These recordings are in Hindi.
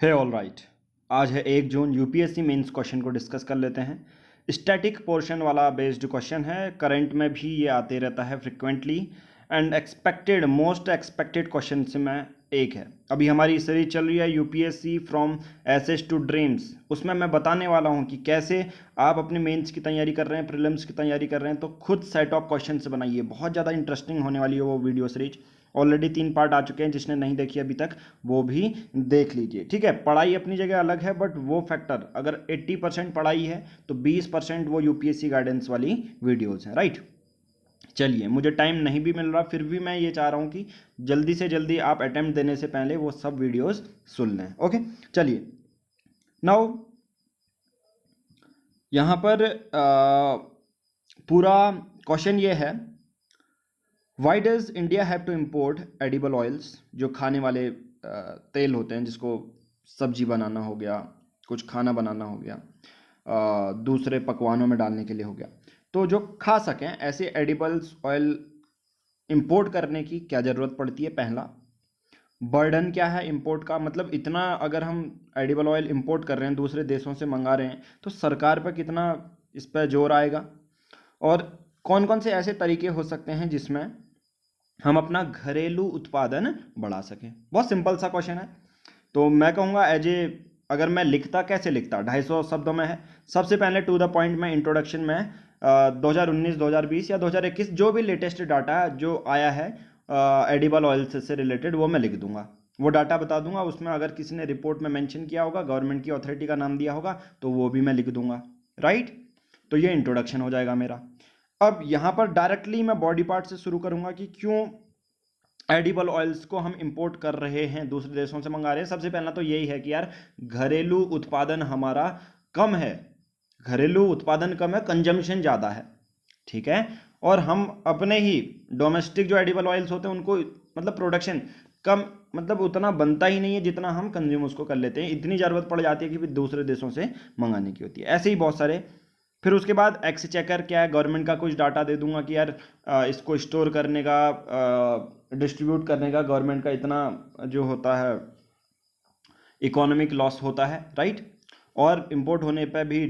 है ऑल राइट। आज है 1 जून। यूपीएससी मेंस क्वेश्चन को डिस्कस कर लेते हैं। स्टैटिक पोर्शन वाला बेस्ड क्वेश्चन है, करंट में भी ये आते रहता है frequently and expected most expected question से में एक है। अभी हमारी सीरीज चल रही है UPSC from aces to dreams. उसमें मैं बताने वाला हूँ कि कैसे आप अपने मेंस की तैयारी कर रहे हैं, प्रीलिम्स की तैयारी कर रहे हैं, तो खुद सेट ऑफ क्वेश्चन से बनाइए। बहुत ज़्यादा इंटरेस्टिंग होने वाली है वो वीडियो सीरीज। ऑलरेडी 3 पार्ट आ चुके हैं, जिसने नहीं देखी अभी तक वो भी देख लीजिए। ठीक है, पढ़ाई अपनी जगह अलग है, बट वो फैक्टर अगर 80% पढ़ाई है तो 20% वो यूपीएससी गाइडेंस वाली वीडियोस हैं। राइट, चलिए, मुझे टाइम नहीं भी मिल रहा, फिर भी मैं ये चाह रहा हूँ कि जल्दी से जल्दी आप अटेम्प्ट देने से पहले वो सब वीडियोस सुन लें। ओके, चलिए नाउ यहाँ पर पूरा क्वेश्चन ये है, why does India have to import edible oils, जो खाने वाले तेल होते हैं, जिसको सब्जी बनाना हो गया, कुछ खाना बनाना हो गया, दूसरे पकवानों में डालने के लिए हो गया, तो जो खा सकें ऐसे एडिबल्स ऑयल इंपोर्ट करने की क्या ज़रूरत पड़ती है। पहला, बर्डन क्या है इंपोर्ट का, मतलब इतना अगर हम एडिबल ऑयल इंपोर्ट कर रहे हैं, दूसरे देशों से मंगा रहे हैं, तो सरकार पर कितना इस पर जोर आएगा, और कौन कौन से ऐसे तरीके हो सकते हैं जिसमें हम अपना घरेलू उत्पादन बढ़ा सकें। बहुत सिंपल सा क्वेश्चन है। तो मैं कहूँगा अगर मैं लिखता, कैसे लिखता, 250 शब्दों में है। सबसे पहले टू द पॉइंट में इंट्रोडक्शन में 2019, 2020 या 2021 जो भी लेटेस्ट डाटा जो आया है एडिबल ऑयल से रिलेटेड, वो मैं लिख दूंगा, वो डाटा बता दूंगा। उसमें अगर किसी ने रिपोर्ट में मेंशन किया होगा, गवर्नमेंट की अथॉरिटी का नाम दिया होगा, तो वो भी मैं लिख दूंगा। राइट, तो ये इंट्रोडक्शन हो जाएगा मेरा। अब यहाँ पर डायरेक्टली मैं बॉडी पार्ट से शुरू करूंगा कि क्यों एडिबल ऑयल्स को हम इंपोर्ट कर रहे हैं, दूसरे देशों से मंगा रहे हैं। सबसे पहला तो यही है कि यार घरेलू उत्पादन हमारा कम है, घरेलू उत्पादन कम है, कंजम्पशन ज़्यादा है। ठीक है, और हम अपने ही डोमेस्टिक जो एडिबल ऑयल्स होते हैं उनको मतलब प्रोडक्शन कम, मतलब उतना बनता ही नहीं है जितना हम कंज्यूम उसको कर लेते हैं। इतनी ज़रूरत पड़ जाती है कि फिर दूसरे देशों से मंगाने की होती है। ऐसे ही बहुत सारे। फिर उसके बाद एक्सचेकर क्या है, गवर्नमेंट का कुछ डाटा दे दूंगा कि यार इसको स्टोर करने का, डिस्ट्रीब्यूट करने का गवर्नमेंट का इतना जो होता है इकोनॉमिक लॉस होता है। राइट, और इंपोर्ट होने पर भी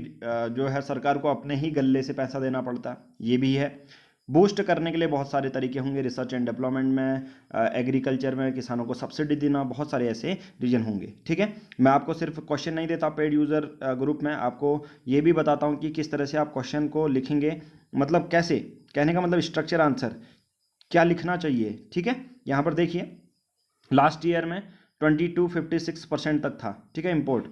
जो है सरकार को अपने ही गल्ले से पैसा देना पड़ता है, ये भी है। बूस्ट करने के लिए बहुत सारे तरीके होंगे, रिसर्च एंड डेवलपमेंट में, एग्रीकल्चर में किसानों को सब्सिडी देना, बहुत सारे ऐसे रीजन होंगे। ठीक है, मैं आपको सिर्फ क्वेश्चन नहीं देता पेड यूज़र ग्रुप में, आपको ये भी बताता हूँ कि किस तरह से आप क्वेश्चन को लिखेंगे, मतलब कैसे, कहने का मतलब स्ट्रक्चर आंसर क्या लिखना चाहिए। ठीक है, यहाँ पर देखिए लास्ट ईयर में 22-56% तक था। ठीक है, import.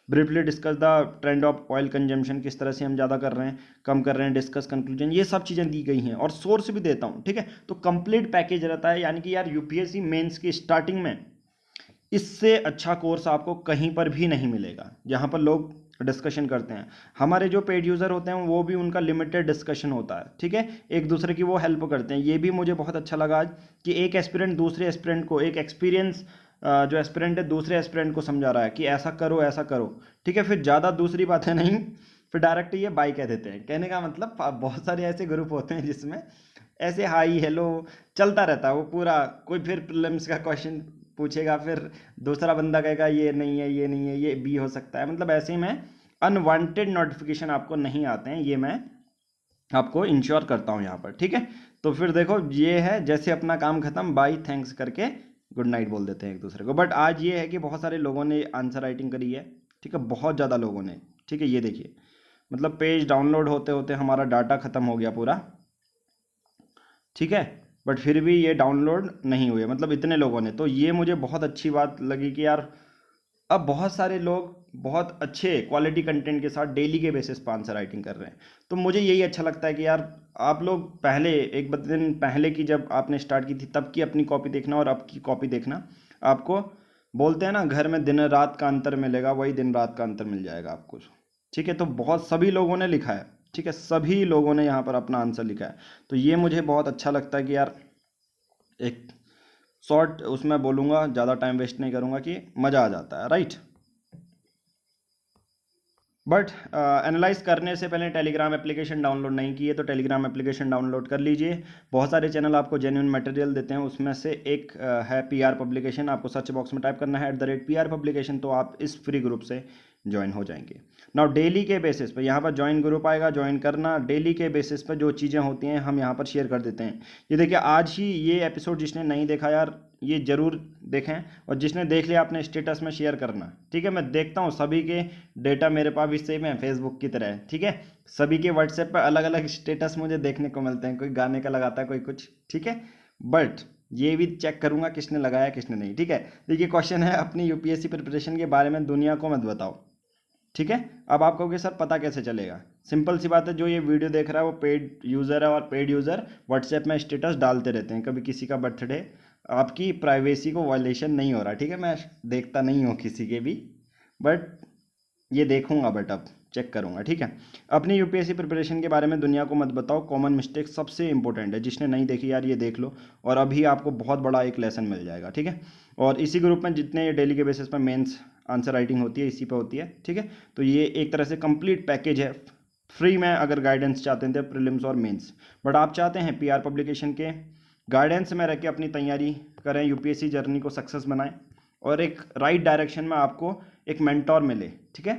Briefly discuss the trend of oil consumption, किस तरह से हम ज़्यादा कर रहे हैं, कम कर रहे हैं, डिस्कस कंक्लूजन, ये सब चीज़ें दी गई हैं, और सोर्स भी देता हूँ। ठीक है, तो कंप्लीट पैकेज रहता है, यानी कि यार यूपीएससी मेंस की स्टार्टिंग में इससे अच्छा कोर्स आपको कहीं पर भी नहीं मिलेगा, जहाँ पर लोग डिस्कशन करते हैं। हमारे जो पेड यूज़र होते हैं वो भी, उनका लिमिटेड डिस्कशन होता है। ठीक है, एक दूसरे की वो हेल्प करते हैं। ये भी मुझे बहुत अच्छा लगा आज कि एक एस्पिरेंट दूसरे एस्पिरेंट को, एक एक्सपीरियंस जो एस्पिरेंट है दूसरे एस्पिरेंट को समझा रहा है कि ऐसा करो ऐसा करो। ठीक है, फिर ज़्यादा दूसरी बातें नहीं, फिर डायरेक्ट ये बाय कह देते हैं। कहने का मतलब बहुत सारे ऐसे ग्रुप होते हैं जिसमें ऐसे हाई हेलो चलता रहता है वो पूरा। कोई फिर प्रीलिम्स का क्वेश्चन पूछेगा, फिर दूसरा बंदा कहेगा ये नहीं है, ये नहीं है, ये बी हो सकता है। मतलब ऐसे में अनवांटेड नोटिफिकेशन आपको नहीं आते हैं, ये मैं आपको इंश्योर करता हूँ यहाँ पर। ठीक है, तो फिर देखो ये है, जैसे अपना काम खत्म, बाय थैंक्स करके गुड नाइट बोल देते हैं एक दूसरे को। बट आज ये है कि बहुत सारे लोगों ने आंसर राइटिंग करी है। ठीक है, बहुत ज़्यादा लोगों ने। ठीक है, ये देखिए, मतलब पेज डाउनलोड होते होते हमारा डाटा खत्म हो गया पूरा। ठीक है, बट फिर भी ये डाउनलोड नहीं हुए, मतलब इतने लोगों ने। तो ये मुझे बहुत अच्छी बात लगी कि यार अब बहुत सारे लोग बहुत अच्छे क्वालिटी कंटेंट के साथ डेली के बेसिस पर आंसर राइटिंग कर रहे हैं। तो मुझे यही अच्छा लगता है कि यार आप लोग पहले एक दिन पहले की जब आपने स्टार्ट की थी तब की अपनी कॉपी देखना और अब की कॉपी देखना, आपको बोलते हैं ना घर में दिन रात का अंतर मिलेगा, वही दिन रात का अंतर मिल जाएगा आपको। ठीक है, तो बहुत सभी लोगों ने लिखा है। ठीक है, सभी लोगों ने यहाँ पर अपना आंसर लिखा है। तो ये मुझे बहुत अच्छा लगता है कि यार एक शॉर्ट उसमें बोलूँगा, ज़्यादा टाइम वेस्ट नहीं करूँगा, कि मज़ा आ जाता है। राइट, बट एनालाइज करने से पहले टेलीग्राम एप्लीकेशन डाउनलोड नहीं किए तो टेलीग्राम एप्लीकेशन डाउनलोड कर लीजिए। बहुत सारे चैनल आपको जेन्युइन मटेरियल देते हैं, उसमें से एक है PR पब्लिकेशन। आपको सर्च बॉक्स में टाइप करना है @PR पब्लिकेशन, तो आप इस फ्री ग्रुप से ज्वाइन हो जाएंगे। नाउ डेली के बेसिस पे यहाँ पर ज्वाइन ग्रुप आएगा, ज्वाइन करना। डेली के बेसिस पे जो चीज़ें होती हैं हम यहाँ पर शेयर कर देते हैं। ये देखिए आज ही ये एपिसोड जिसने नहीं देखा यार ये ज़रूर देखें, और जिसने देख लिया अपने स्टेटस में शेयर करना, ठीक है। मैं देखता हूँ सभी के डेटा मेरे पास भी सेम है फेसबुक की तरह, ठीक है। सभी के व्हाट्सएप पर अलग अलग स्टेटस मुझे देखने को मिलते हैं, कोई गाने का लगाता है कोई कुछ, ठीक है। बट ये भी चेक करूंगा किसने लगाया किसने नहीं, ठीक है। देखिए क्वेश्चन है, अपनी UPSC प्रिपरेशन के बारे में दुनिया को मत बताओ, ठीक है। अब आप कहोगे सर पता कैसे चलेगा? सिंपल सी बात है, जो ये वीडियो देख रहा है वो पेड यूज़र है, और पेड यूज़र व्हाट्सएप में स्टेटस डालते रहते हैं। कभी किसी का बर्थडे, आपकी प्राइवेसी को वायलेशन नहीं हो रहा, ठीक है। मैं देखता नहीं हूँ किसी के भी, बट ये देखूंगा, बट अब चेक करूंगा, ठीक है। अपनी UPSC प्रिपरेशन के बारे में दुनिया को मत बताओ, कॉमन मिस्टेक सबसे इंपॉर्टेंट है। जिसने नहीं देखी यार ये देख लो, और अभी आपको बहुत बड़ा एक लेसन मिल जाएगा, ठीक है। और इसी ग्रुप में जितने डेली के बेसिस पर मेंस आंसर राइटिंग होती है इसी पे होती है, ठीक है। तो ये एक तरह से कंप्लीट पैकेज है फ्री में, अगर गाइडेंस चाहते हैं प्रीलिम्स और मेंस। बट आप चाहते हैं PR पब्लिकेशन के गाइडेंस में रह के अपनी तैयारी करें, UPSC जर्नी को सक्सेस बनाएं, और एक राइट डायरेक्शन में आपको एक मेंटोर मिले, ठीक है।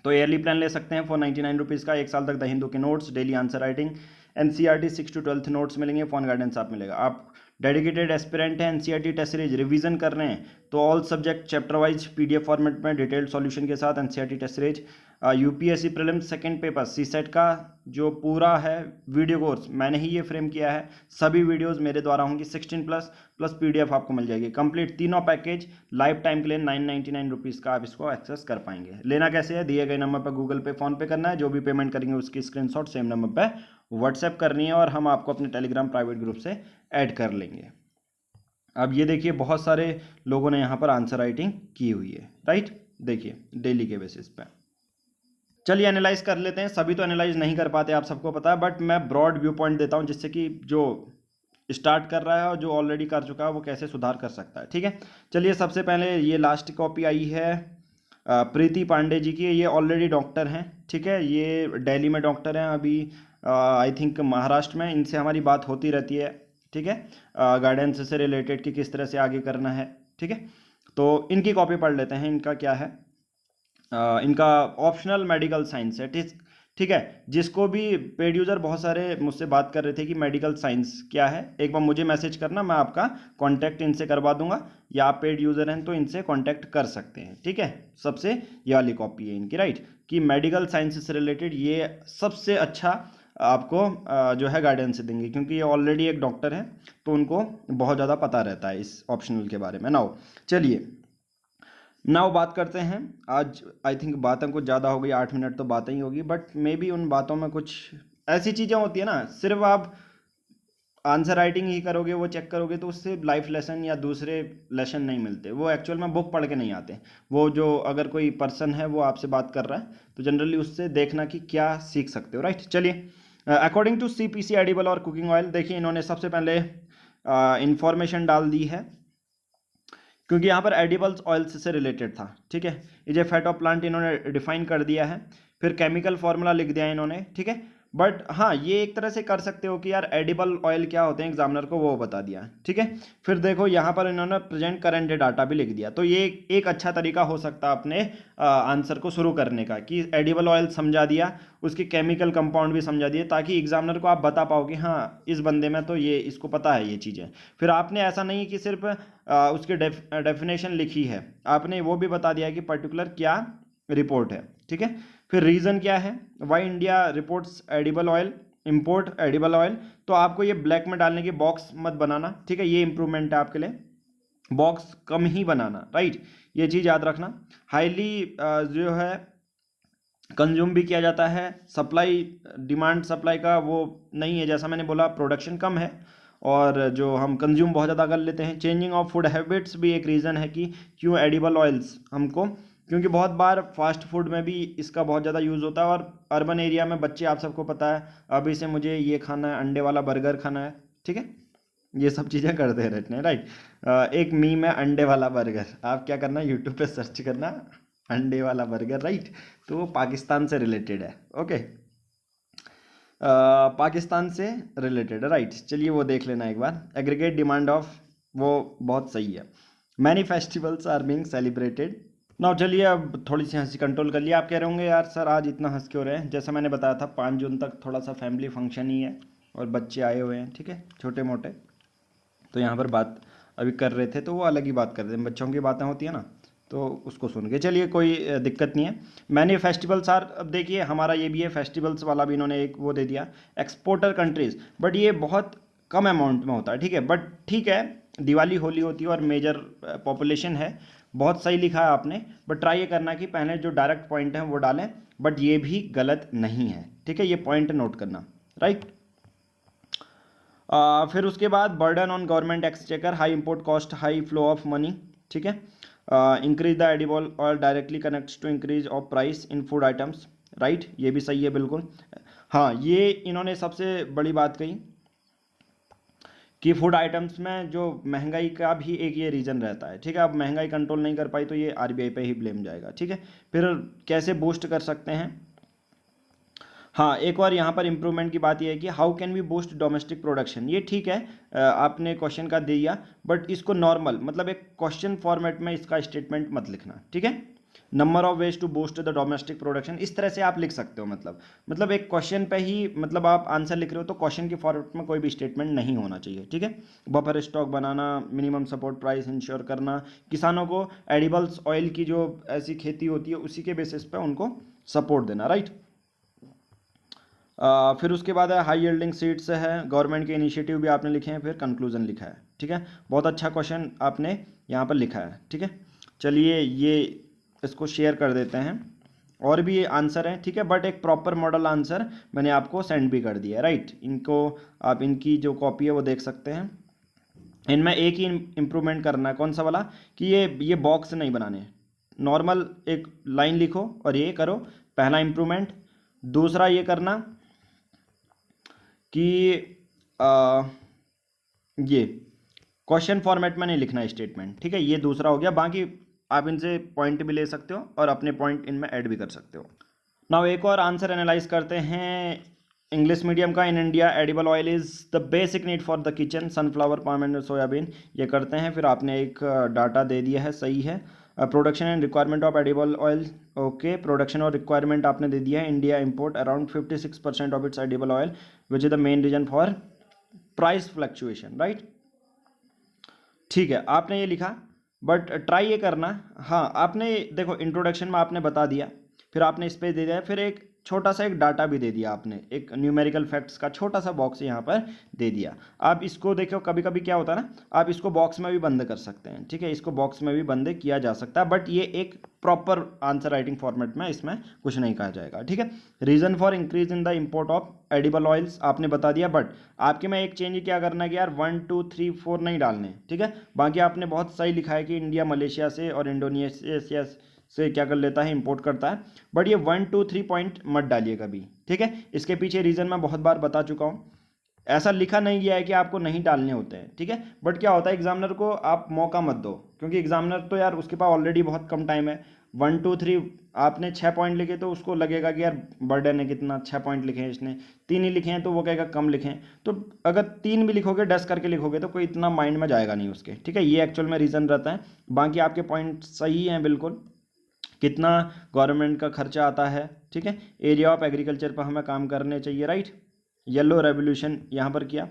तो ईयरली प्लान ले सकते हैं ₹499 का, 1 साल तक द हिंदू के notes, daily answer writing, NCERT 6 to 12th notes मिलेंगे, फोन गाइडेंस आप मिलेगा। आप डेडिकेटेड एस्पिरेंट हैं, NCERT टेस्ट सीरीज रिवीजन कर रहे हैं, तो all subject chapter wise PDF format में डिटेल्ड सॉल्यूशन के साथ NCERT test series. UPSC prelims second paper CSET का जो पूरा है वीडियो कोर्स मैंने ही ये फ्रेम किया है, सभी वीडियोस मेरे द्वारा होंगी, 16+ प्लस PDF आपको मिल जाएगी कंप्लीट, तीनों पैकेज लाइफ टाइम के लिए ₹999 का आप इसको एक्सेस कर पाएंगे। लेना कैसे है? दिए गए नंबर पर गूगल पे, फोन पे करना है, जो भी पेमेंट करेंगे उसकी स्क्रीनशॉट सेम नंबर पर व्हाट्सएप करनी है, और हम आपको अपने टेलीग्राम प्राइवेट ग्रुप से ऐड कर लेंगे। अब ये देखिए बहुत सारे लोगों ने यहाँ पर आंसर राइटिंग की हुई है, राइट। देखिए डेली के बेसिस पे, चलिए एनालाइज कर लेते हैं। सभी तो एनालाइज नहीं कर पाते, आप सबको पता है, बट मैं ब्रॉड व्यू पॉइंट देता हूँ, जिससे कि जो स्टार्ट कर रहा है और जो ऑलरेडी कर चुका है वो कैसे सुधार कर सकता है, ठीक है। चलिए सबसे पहले ये लास्ट कॉपी आई है प्रीति पांडे जी की। ये ऑलरेडी डॉक्टर हैं, ठीक है। ये दिल्ली में डॉक्टर हैं अभी, आई थिंक महाराष्ट्र में। इनसे हमारी बात होती रहती है, ठीक है, गाइडेंस से रिलेटेड कि किस तरह से आगे करना है, ठीक है। तो इनकी कॉपी पढ़ लेते हैं। इनका क्या है, इनका ऑप्शनल मेडिकल साइंस है, ठीक है। जिसको भी पेड यूज़र बहुत सारे मुझसे बात कर रहे थे कि मेडिकल साइंस क्या है, एक बार मुझे मैसेज करना, मैं आपका कांटेक्ट इनसे करवा दूंगा, या आप पेड यूज़र हैं तो इनसे कांटेक्ट कर सकते हैं, ठीक है। सबसे ये वाली कॉपी है इनकी, राइट, कि मेडिकल साइंस से रिलेटेड ये सबसे अच्छा आपको जो है गाइडेंस देंगे, क्योंकि ये ऑलरेडी एक डॉक्टर हैं, तो उनको बहुत ज़्यादा पता रहता है इस ऑप्शनल के बारे में। नाउ चलिए नाउ बात करते हैं। आज आई थिंक बातें कुछ ज़्यादा हो गई, 8 मिनट तो बातें ही होगी, बट मे बी उन बातों में कुछ ऐसी चीज़ें होती है ना, सिर्फ आप आंसर राइटिंग ही करोगे, वो चेक करोगे, तो उससे लाइफ लेसन या दूसरे लेसन नहीं मिलते, वो एक्चुअल में बुक पढ़ के नहीं आते। वो जो अगर कोई पर्सन है वो आपसे बात कर रहा है, तो जनरली उससे देखना कि क्या सीख सकते हो, राइट। चलिए अकॉर्डिंग टू CPC एडिबल और कुकिंग ऑयल, देखिए इन्होंने सबसे पहले इंफॉर्मेशन डाल दी है, क्योंकि यहाँ पर एडिबल्स ऑयल्स से रिलेटेड था, ठीक है। ये जो फैट ऑफ प्लांट इन्होंने डिफाइन कर दिया है, फिर केमिकल फार्मूला लिख दिया इन्होंने, ठीक है। बट हाँ ये एक तरह से कर सकते हो कि यार एडिबल ऑयल क्या होते हैं, एग्जामिनर को वो बता दिया, ठीक है। फिर देखो यहाँ पर इन्होंने प्रेजेंट करंट डाटा भी लिख दिया, तो ये एक अच्छा तरीका हो सकता है अपने आंसर को शुरू करने का, कि एडिबल ऑयल समझा दिया, उसके केमिकल कंपाउंड भी समझा दिए, ताकि एग्जामिनर को आप बता पाओ कि हाँ इस बंदे में तो ये इसको पता है ये चीज़ें। फिर आपने ऐसा नहीं कि सिर्फ उसकी डेफिनेशन लिखी है, आपने वो भी बता दिया कि पर्टिकुलर क्या रिपोर्ट है, ठीक है। फिर रीज़न क्या है, why India reports edible oil, import edible oil, तो आपको ये ब्लैक में डालने की बॉक्स मत बनाना, ठीक है। ये इंप्रूवमेंट है आपके लिए, बॉक्स कम ही बनाना, राइट, ये चीज़ याद रखना। हाईली जो है कंज्यूम भी किया जाता है, सप्लाई डिमांड सप्लाई का वो नहीं है, जैसा मैंने बोला प्रोडक्शन कम है, और जो हम कंज्यूम बहुत ज़्यादा कर लेते हैं। चेंजिंग ऑफ फूड हैबिट्स भी एक रीज़न है कि क्यों एडिबल ऑयल्स हमको, क्योंकि बहुत बार फास्ट फूड में भी इसका बहुत ज़्यादा यूज़ होता है, और अर्बन एरिया में बच्चे, आप सबको पता है, अभी से मुझे ये खाना है, अंडे वाला बर्गर खाना है, ठीक है, ये सब चीज़ें करते रहते हैं, राइट। एक मीम है अंडे वाला बर्गर, आप क्या करना यूट्यूब पे सर्च करना, अंडे वाला बर्गर, राइट। तो वो पाकिस्तान से रिलेटेड है, ओके। पाकिस्तान से रिलेटेड है, राइट। चलिए वो देख लेना एक बार। एग्रीगेट डिमांड ऑफ, वो बहुत सही है। Many festivals are being celebrated now. चलिए अब थोड़ी सी हंसी कंट्रोल कर लिया। आप कह रहे होंगे यार सर आज इतना हंस क्यों रहे हैं? जैसा मैंने बताया था 5 जून तक थोड़ा सा फैमिली फंक्शन ही है और बच्चे आए हुए हैं, ठीक है, छोटे मोटे। तो यहाँ पर बात अभी कर रहे थे तो वो अलग ही बात कर रहे थे, बच्चों की बातें होती है ना, तो उसको सुन के चलिए कोई दिक्कत नहीं है। मैनी फेस्टिवल्स आर, अब देखिए हमारा ये भी है फेस्टिवल्स वाला भी, इन्होंने एक वो दे दिया एक्सपोर्टर कंट्रीज, बट ये बहुत कम अमाउंट में होता है, ठीक है। बट ठीक है, दिवाली होली होती है और मेजर पॉपुलेशन है, बहुत सही लिखा है आपने। बट ट्राई ये करना कि पहले जो डायरेक्ट पॉइंट हैं वो डालें, बट ये भी गलत नहीं है, ठीक है, ये पॉइंट नोट करना, राइट। फिर उसके बाद burden on government exchequer, high import cost, high flow of money, ठीक है। Increase the edible oil directly connects to increase of price in food items, right, ये भी सही है बिल्कुल। हाँ, ये इन्होंने सबसे बड़ी बात कही कि फूड आइटम्स में जो महंगाई का भी एक ये रीज़न रहता है, ठीक है। अब महंगाई कंट्रोल नहीं कर पाई तो ये आरबीआई पे ही ब्लेम जाएगा, ठीक है। फिर कैसे बूस्ट कर सकते हैं? हाँ, एक और यहाँ पर इम्प्रूवमेंट की बात यह है कि how can we boost domestic production, ये ठीक है, आपने क्वेश्चन का दिया, बट इसको नॉर्मल मतलब एक क्वेश्चन फॉर्मेट में इसका स्टेटमेंट मत लिखना, ठीक है। Number of ways to boost the domestic production, इस तरह से आप लिख सकते हो, मतलब एक क्वेश्चन पे ही मतलब आप आंसर लिख रहे हो तो क्वेश्चन के फॉर्मेट में कोई भी स्टेटमेंट नहीं होना चाहिए, ठीक है। बफर स्टॉक बनाना, मिनिमम सपोर्ट प्राइस इंश्योर करना, किसानों को एडिबल्स ऑयल की जो ऐसी खेती होती है उसी के बेसिस पे उनको सपोर्ट देना, राइट। फिर उसके बाद है हाई यील्डिंग सीड्स है, गवर्नमेंट के इनिशिएटिव भी आपने लिखे हैं, फिर कंक्लूजन लिखा है, ठीक है। बहुत अच्छा क्वेश्चन आपने यहाँ पर लिखा है, ठीक है। चलिए ये इसको शेयर कर देते हैं, और भी आंसर हैं, ठीक है, बट एक प्रॉपर मॉडल आंसर मैंने आपको सेंड भी कर दिया है, राइट। इनको आप इनकी जो कॉपी है वो देख सकते हैं। इनमें एक ही इम्प्रूवमेंट करना है, कौन सा वाला, कि ये बॉक्स नहीं बनाने, नॉर्मल एक लाइन लिखो और ये करो, पहला इम्प्रूवमेंट। दूसरा ये करना कि ये क्वेश्चन फॉर्मेट में नहीं लिखना है स्टेटमेंट, ठीक है, ये दूसरा हो गया। बाकी आप इनसे पॉइंट भी ले सकते हो और अपने पॉइंट इनमें ऐड भी कर सकते हो। नाउ एक और आंसर एनालाइज करते हैं इंग्लिश मीडियम का। In India edible oil is the basic need for the kitchen, sunflower, palm and soybean, ये करते हैं। फिर आपने एक डाटा दे दिया है, सही है। Production and requirement of edible oil, okay, production और रिक्वायरमेंट आपने दे दिया है। India import around 56% of its edible oil which is the main reason for price fluctuation, right. ठीक है, आपने ये लिखा, बट ट्राई ये करना। हाँ, आपने देखो इंट्रोडक्शन में आपने बता दिया, फिर आपने इस पे दे दिया, फिर एक छोटा सा एक डाटा भी दे दिया आपने, एक न्यूमेरिकल फैक्ट्स का छोटा सा बॉक्स यहाँ पर दे दिया। आप इसको देखो, कभी कभी क्या होता है ना, आप इसको बॉक्स में भी बंद कर सकते हैं, ठीक है, इसको बॉक्स में भी बंद किया जा सकता है, बट ये एक प्रॉपर आंसर राइटिंग फॉर्मेट में इसमें कुछ नहीं कहा जाएगा, ठीक है। Reason for increase in the import of edible oils आपने बता दिया, बट आपके में एक चेंज क्या करना है कि यार 1 2 3 4 नहीं डालने, ठीक है। बाकी आपने बहुत सही लिखा है कि इंडिया मलेशिया से और इंडोनेशिया से क्या कर लेता है, इंपोर्ट करता है, बट ये 1 2 3 पॉइंट मत डालिए कभी, ठीक है। इसके पीछे रीज़न मैं बहुत बार बता चुका हूँ, ऐसा लिखा नहीं गया है कि आपको नहीं डालने होते हैं, ठीक है। बट क्या होता है, एग्जामिनर को आप मौका मत दो, क्योंकि एग्जामिनर तो यार उसके पास ऑलरेडी बहुत कम टाइम है। 1 2 3 आपने 6 पॉइंट लिखे तो उसको लगेगा कि यार बर्डन है कितना, 6 पॉइंट लिखे हैं इसने, 3 ही लिखे हैं तो वो कहेगा कम लिखे हैं। तो अगर 3 भी लिखोगे, डस करके लिखोगे तो कोई इतना माइंड में जाएगा नहीं उसके, ठीक है। ये एक्चुअल में रीज़न रहता है। बाकी आपके पॉइंट सही हैं बिल्कुल, कितना गवर्नमेंट का खर्चा आता है, ठीक है। एरिया ऑफ एग्रीकल्चर पर हमें काम करने चाहिए, राइट। येलो रेवोल्यूशन यहाँ पर किया,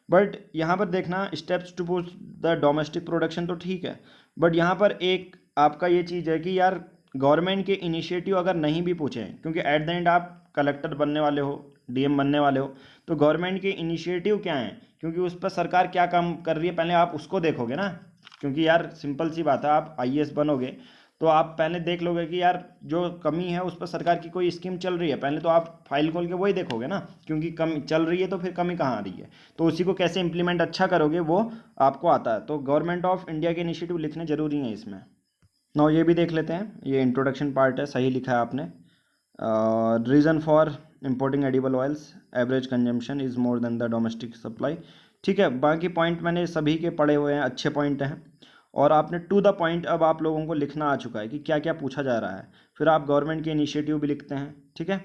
बट यहाँ पर देखना steps to boost the domestic production, तो ठीक है, बट यहाँ पर एक आपका ये चीज़ है कि यार गवर्नमेंट के इनिशिएटिव अगर नहीं भी पूछें, क्योंकि एट द एंड आप कलेक्टर बनने वाले हो, डीएम बनने वाले हो, तो गवर्नमेंट के इनिशिएटिव क्या हैं, क्योंकि उस पर सरकार क्या काम कर रही है पहले आप उसको देखोगे ना। क्योंकि यार सिंपल सी बात है, आप आईएएस बनोगे तो आप पहले देख लोगे कि यार जो कमी है उस पर सरकार की कोई स्कीम चल रही है, पहले तो आप फाइल खोल के वही देखोगे ना, क्योंकि कमी चल रही है तो फिर कमी कहाँ आ रही है, तो उसी को कैसे इंप्लीमेंट अच्छा करोगे वो आपको आता है। तो गवर्नमेंट ऑफ इंडिया के इनिशिएटिव लिखने जरूरी हैं इसमें। नाउ ये भी देख लेते हैं, ये इंट्रोडक्शन पार्ट है, सही लिखा है आपने। Reason for importing edible oils, average consumption is more than the domestic supply, ठीक है। बाकी पॉइंट मैंने सभी के पढ़े हुए हैं, अच्छे पॉइंट हैं। और आपने टू द पॉइंट अब आप लोगों को लिखना आ चुका है कि क्या क्या पूछा जा रहा है। फिर आप गवर्नमेंट के इनिशिएटिव भी लिखते हैं, ठीक है।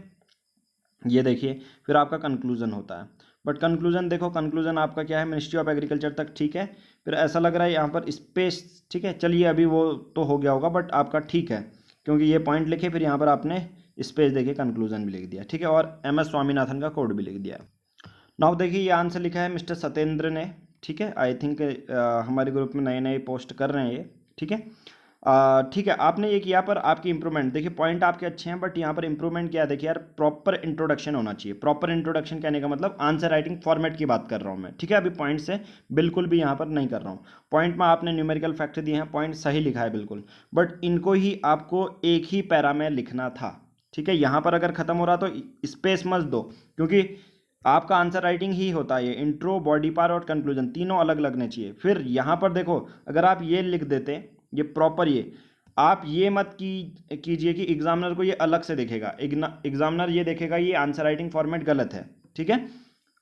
ये देखिए, फिर आपका कंक्लूजन होता है। बट कंक्लूजन देखो, कंक्लूजन आपका क्या है, मिनिस्ट्री ऑफ एग्रीकल्चर तक ठीक है। फिर ऐसा लग रहा है यहाँ पर स्पेस, ठीक है, चलिए अभी वो तो हो गया होगा, बट आपका ठीक है क्योंकि ये पॉइंट लिखे, फिर यहाँ पर आपने स्पेस देखिए, कंक्लूजन भी लिख दिया, ठीक है, और MS स्वामीनाथन का कोड भी लिख दिया। नाउ देखिए, ये आंसर लिखा है मिस्टर सत्येंद्र ने, ठीक है। आई थिंक हमारे ग्रुप में नए नए पोस्ट कर रहे हैं ये, ठीक है। ठीक है, आपने ये किया, पर आपकी इंप्रूवमेंट देखिए, पॉइंट आपके अच्छे हैं, बट यहाँ पर इंप्रूवमेंट क्या है देखिए यार, प्रॉपर इंट्रोडक्शन होना चाहिए। प्रॉपर इंट्रोडक्शन कहने का मतलब आंसर राइटिंग फॉर्मेट की बात कर रहा हूँ मैं, ठीक है। अभी पॉइंट से बिल्कुल भी यहाँ पर नहीं कर रहा हूँ। पॉइंट में आपने न्यूमेरिकल फैक्ट दिए हैं, पॉइंट सही लिखा है बिल्कुल, बट इनको ही आपको एक ही पैरा में लिखना था, ठीक है। यहाँ पर अगर खत्म हो रहा तो स्पेस मत दो, क्योंकि आपका आंसर राइटिंग ही होता है ये, इंट्रो, बॉडी पार्ट और कंक्लूजन तीनों अलग लगने चाहिए। फिर यहाँ पर देखो, अगर आप ये लिख देते, ये प्रॉपर, ये आप ये मत कीजिए कि एग्जामिनर को ये अलग से देखेगा, एग्जामिनर ये देखेगा ये आंसर राइटिंग फॉर्मेट गलत है, ठीक है।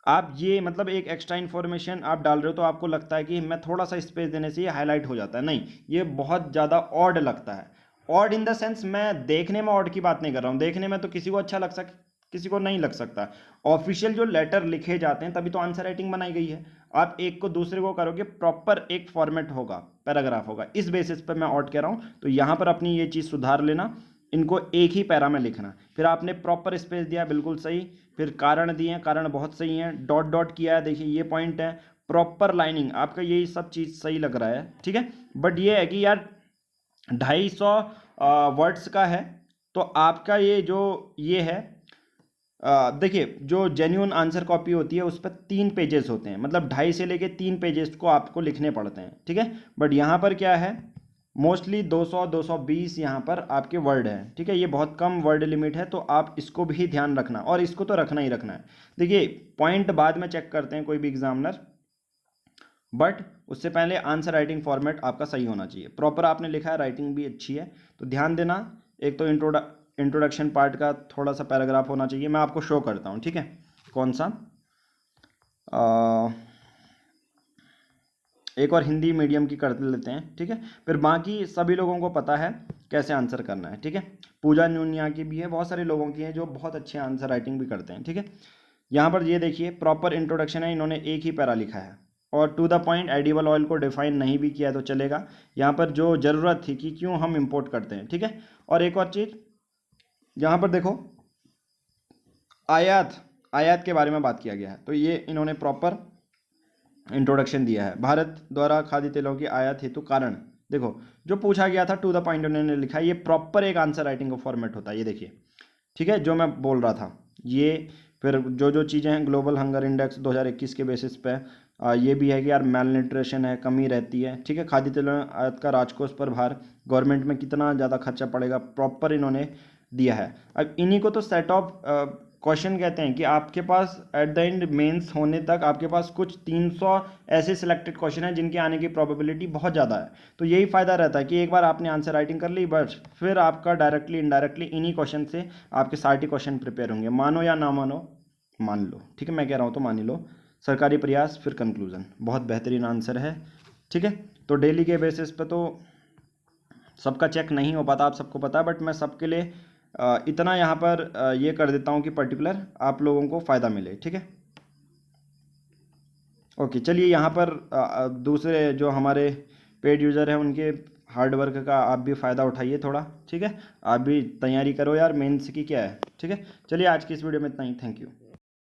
आप ये मतलब एक एक्स्ट्रा इन्फॉर्मेशन आप डाल रहे हो तो आपको लगता है कि मैं थोड़ा सा स्पेस देने से ये हाईलाइट हो जाता है, नहीं, ये बहुत ज़्यादा ऑड लगता है। ऑड इन द सेंस, मैं देखने में ऑड की बात नहीं कर रहा हूँ, देखने में तो किसी को अच्छा लग सकता, किसी को नहीं लग सकता। ऑफिशियल जो लेटर लिखे जाते हैं तभी तो आंसर राइटिंग बनाई गई है। आप एक को दूसरे को करोगे, प्रॉपर एक फॉर्मेट होगा, पैराग्राफ होगा, इस बेसिस पर मैं ऑड कह रहा हूँ। तो यहाँ पर अपनी ये चीज़ सुधार लेना, इनको एक ही पैरा में लिखना। फिर आपने प्रॉपर स्पेस दिया, बिल्कुल सही। फिर कारण दिए हैं, कारण बहुत सही हैं। डॉट डॉट किया है, देखिए ये पॉइंट है। प्रॉपर लाइनिंग, आपका यही सब चीज़ सही लग रहा है, ठीक है। बट ये है कि यार 250 वर्ड्स का है, तो आपका ये जो ये है, देखिए जो जेन्यून आंसर कॉपी होती है उस पर 3 पेजेस होते हैं, मतलब 2.5 से लेके 3 पेजेस को आपको लिखने पड़ते हैं, ठीक है। बट यहाँ पर क्या है, मोस्टली 200-220 यहाँ पर आपके वर्ड हैं, ठीक है। ये बहुत कम वर्ड लिमिट है, तो आप इसको भी ध्यान रखना, और इसको तो रखना ही रखना है। देखिए पॉइंट बाद में चेक करते हैं कोई भी एग्जामिनर, बट उससे पहले आंसर राइटिंग फॉर्मेट आपका सही होना चाहिए। प्रॉपर आपने लिखा है, राइटिंग भी अच्छी है, तो ध्यान देना। एक तो इंट्रोडक्शन पार्ट का थोड़ा सा पैराग्राफ होना चाहिए, मैं आपको शो करता हूँ, ठीक है, कौन सा। एक और हिंदी मीडियम की कर लेते हैं, ठीक है। फिर बाकी सभी लोगों को पता है कैसे आंसर करना है, ठीक है। पूजा न्यूनिया की भी है, बहुत सारे लोगों की है जो बहुत अच्छे आंसर राइटिंग भी करते हैं, ठीक है। यहाँ पर ये देखिए, प्रॉपर इंट्रोडक्शन है, इन्होंने एक ही पैरा लिखा है, और to the point, edible oil को डिफाइन नहीं भी किया तो चलेगा। यहाँ पर जो ज़रूरत थी कि क्यों हम इंपोर्ट करते हैं, ठीक है। और एक और चीज़, यहाँ पर देखो, आयात, आयात के बारे में बात किया गया है, तो ये इन्होंने प्रॉपर इंट्रोडक्शन दिया है। भारत द्वारा खाद्य तेलों की आयात हेतु कारण, देखो जो पूछा गया था टू द पॉइंट उन्होंने लिखा है। ये प्रॉपर एक आंसर राइटिंग का फॉर्मेट होता है, ये देखिए, ठीक है, जो मैं बोल रहा था ये। फिर जो जो चीज़ें हैं, ग्लोबल हंगर इंडेक्स 2021 के बेसिस पे ये भी है कि यार मेल न्यूट्रिशन है, कमी रहती है, ठीक है। खाद्य तेलों आयात का राजकोष पर भार, गवर्नमेंट में कितना ज़्यादा खर्चा पड़ेगा, प्रॉपर इन्होंने दिया है। अब इन्हीं को तो सेट ऑफ क्वेश्चन कहते हैं कि आपके पास एट द एंड मेंस होने तक आपके पास कुछ 300 ऐसे सिलेक्टेड क्वेश्चन हैं जिनके आने की प्रोबेबिलिटी बहुत ज़्यादा है। तो यही फ़ायदा रहता है कि एक बार आपने आंसर राइटिंग कर ली, बस फिर आपका डायरेक्टली इनडायरेक्टली इन्हीं क्वेश्चन से आपके 60 क्वेश्चन प्रिपेयर होंगे। मानो या ना मानो, मान लो, ठीक है, मैं कह रहा हूँ तो मान ही लो। सरकारी प्रयास, फिर कंक्लूजन, बहुत बेहतरीन आंसर है, ठीक है। तो डेली के बेसिस पे तो सबका चेक नहीं हो पाता, आप सबको पता है, बट मैं सबके लिए इतना यहाँ पर ये कर देता हूँ कि पर्टिकुलर आप लोगों को फ़ायदा मिले, ठीक है। ओके, चलिए यहाँ पर दूसरे जो हमारे पेड यूज़र हैं उनके हार्ड वर्क का आप भी फ़ायदा उठाइए थोड़ा, ठीक है। आप भी तैयारी करो यार, मेंस की क्या है, ठीक है। चलिए आज की इस वीडियो में इतना ही, थैंक यू।